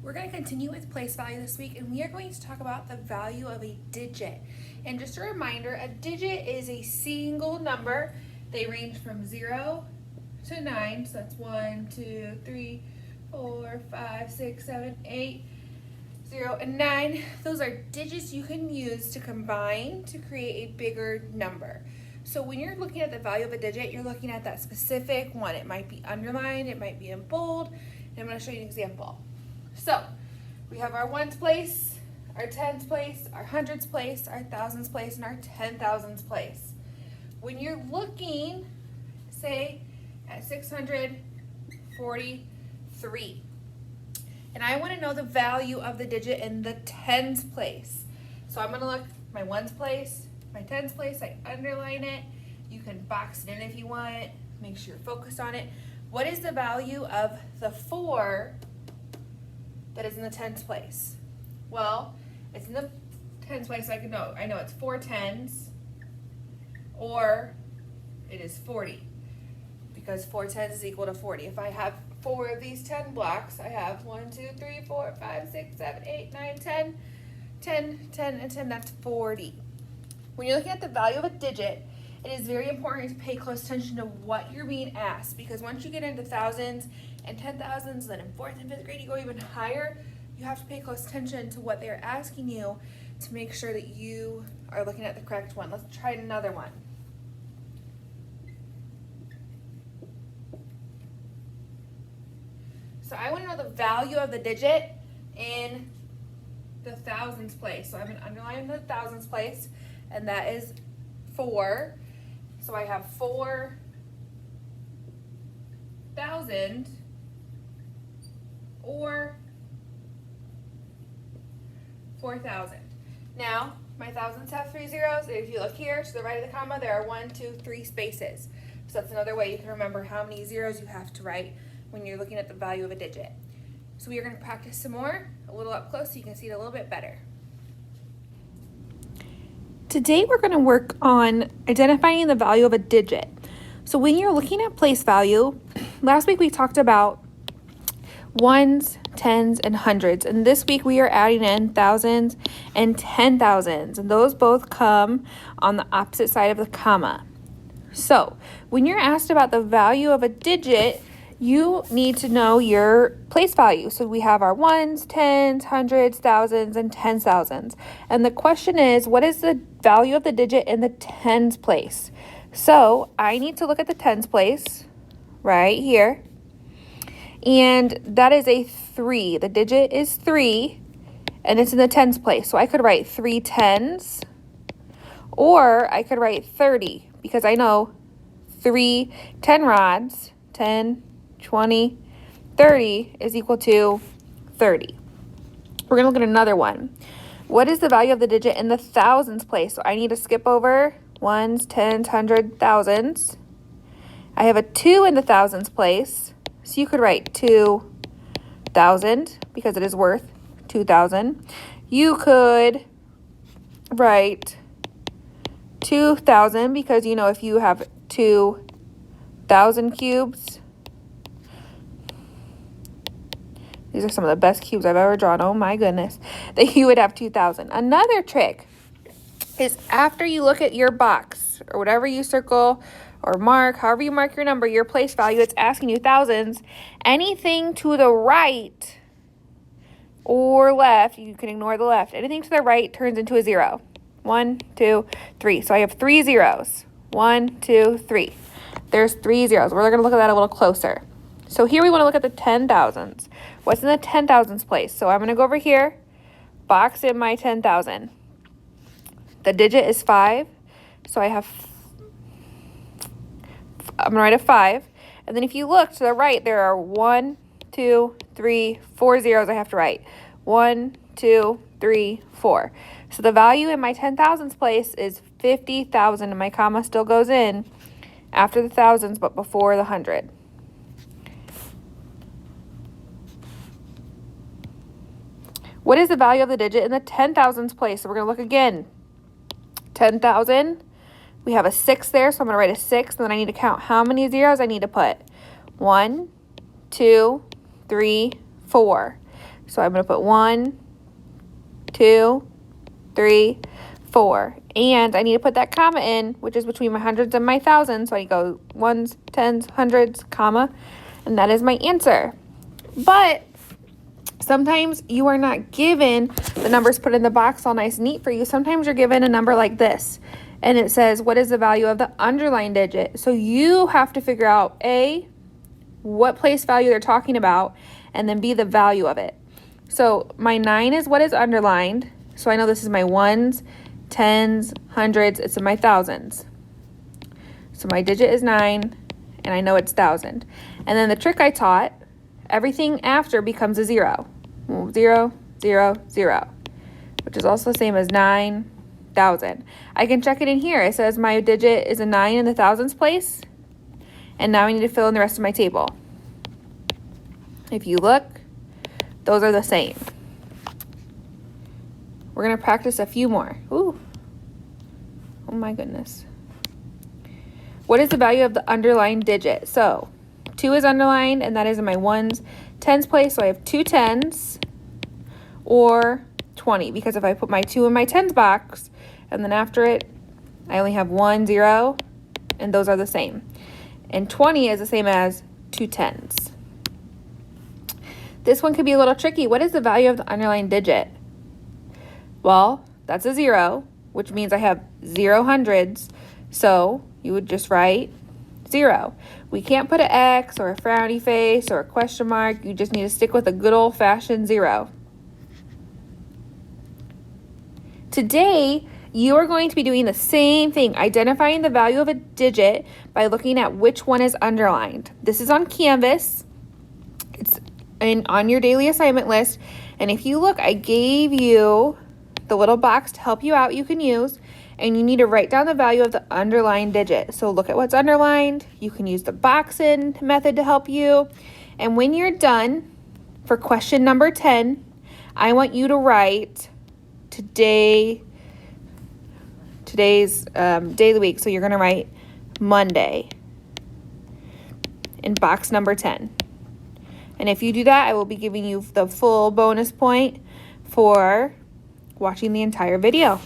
We're going to continue with place value this week, and we are going to talk about the value of a digit. And just a reminder, a digit is a single number. They range from 0 to 9, so that's 1, 2, 3, 4, 5, 6, 7, 8, 0, and 9. Those are digits you can use to combine to create a bigger number. So when you're looking at the value of a digit, you're looking at that specific one. It might be underlined, it might be in bold, and I'm going to show you an example. So we have our ones place, our tens place, our hundreds place, our thousands place, and our 10,000s place. When you're looking, say, at 643, and I want to know the value of the digit in the tens place. So I'm going to look my ones place, my tens place, I underline it. You can box it in if you want. Make sure you're focused on it. What is the value of the 4 that is in the tens place? Well, it's in the tens place, so I know it's 4 tens, or it is 40, because 4 tens is equal to 40. If I have 4 of these 10 blocks, I have 1, 2, 3, 4, 5, 6, 7, 8, 9, 10, 10, 10, and 10, that's 40. When you're looking at the value of a digit, it is very important to pay close attention to what you're being asked, because once you get into thousands and 10,000s, then in 4th and 5th grade you go even higher, you have to pay close attention to what they're asking you to make sure that you are looking at the correct one. Let's try another one. So I want to know the value of the digit in the thousands place. So I'm going to underline the thousands place, and that is 4. So I have 4,000 or 4,000. Now, my thousands have 3 zeros. If you look here to the right of the comma, there are 1, 2, 3 spaces. So that's another way you can remember how many zeros you have to write when you're looking at the value of a digit. So we are going to practice some more, a little up close so you can see it a little bit better. Today we're going to work on identifying the value of a digit. So when you're looking at place value, last week we talked about ones, tens, and hundreds. And this week we are adding in thousands and 10,000s. And those both come on the opposite side of the comma. So when you're asked about the value of a digit, you need to know your place value. So we have our ones, tens, hundreds, thousands, and 10,000s. And the question is, what is the value of the digit in the tens place? So I need to look at the tens place right here. And that is a 3. The digit is 3, and it's in the tens place. So I could write 3 tens, or I could write 30, because I know 3 10 rods, 10, 20, 30 is equal to 30. We're going to look at another one. What is the value of the digit in the thousands place? So I need to skip over ones, tens, hundreds, thousands. I have a 2 in the thousands place. So you could write 2,000 because it is worth 2,000. You could write 2,000 because, you know, if you have 2,000 cubes, these are some of the best cubes I've ever drawn. Oh my goodness. That you would have 2,000. Another trick is after you look at your box or whatever you circle or mark, however you mark your number, your place value, it's asking you thousands. Anything to the right or left, you can ignore the left. Anything to the right turns into a 0. 1, 2, 3. So I have 3 zeros. 1, 2, 3. There's 3 zeros. We're going to look at that a little closer. So here we want to look at the 10,000s. What's in the 10,000s place? So I'm going to go over here, box in my 10,000. The digit is 5. So I'm going to write a 5. And then if you look to the right, there are 1, 2, 3, 4 zeros I have to write. 1, 2, 3, 4. So the value in my 10,000s place is 50,000, and my comma still goes in after the thousands but before the 100. What is the value of the digit in the 10,000s place? So we're going to look again. 10,000. We have a 6 there, so I'm going to write a 6, and then I need to count how many zeros I need to put. 1, 2, 3, 4. So I'm going to put 1, 2, 3, 4. And I need to put that comma in, which is between my hundreds and my thousands. So I go ones, tens, hundreds, comma, and that is my answer. But sometimes you are not given the numbers put in the box all nice and neat for you. Sometimes you're given a number like this, and it says, what is the value of the underlined digit? So you have to figure out A, what place value they're talking about, and then B, the value of it. So my 9 is what is underlined. So I know this is my ones, tens, hundreds, it's in my thousands. So my digit is 9, and I know it's 1,000. And then the trick I taught, everything after becomes a 0. 0, 0, 0, which is also the same as 9,000. I can check it in here. It says my digit is a 9 in the thousands place. And now I need to fill in the rest of my table. If you look, those are the same. We're going to practice a few more. Ooh. Oh my goodness. What is the value of the underlined digit? So 2 is underlined, and that is in my ones, tens place. So I have 2 tens or 20, because if I put my 2 in my tens box and then after it, I only have 1, 0, and those are the same. And 20 is the same as 2 tens. This one could be a little tricky. What is the value of the underlined digit? Well, that's a 0, which means I have 0 hundreds. So you would just write 0. We can't put an X or a frowny face or a question mark. You just need to stick with a good old-fashioned 0. Today, you are going to be doing the same thing, identifying the value of a digit by looking at which one is underlined. This is on Canvas. It's on your daily assignment list. And if you look, I gave you the little box to help you out you can use, and you need to write down the value of the underlined digit. So look at what's underlined. You can use the box in method to help you. And when you're done, for question number 10, I want you to write today's day of the week. So you're going to write Monday in box number 10. And if you do that, I will be giving you the full bonus point for watching the entire video.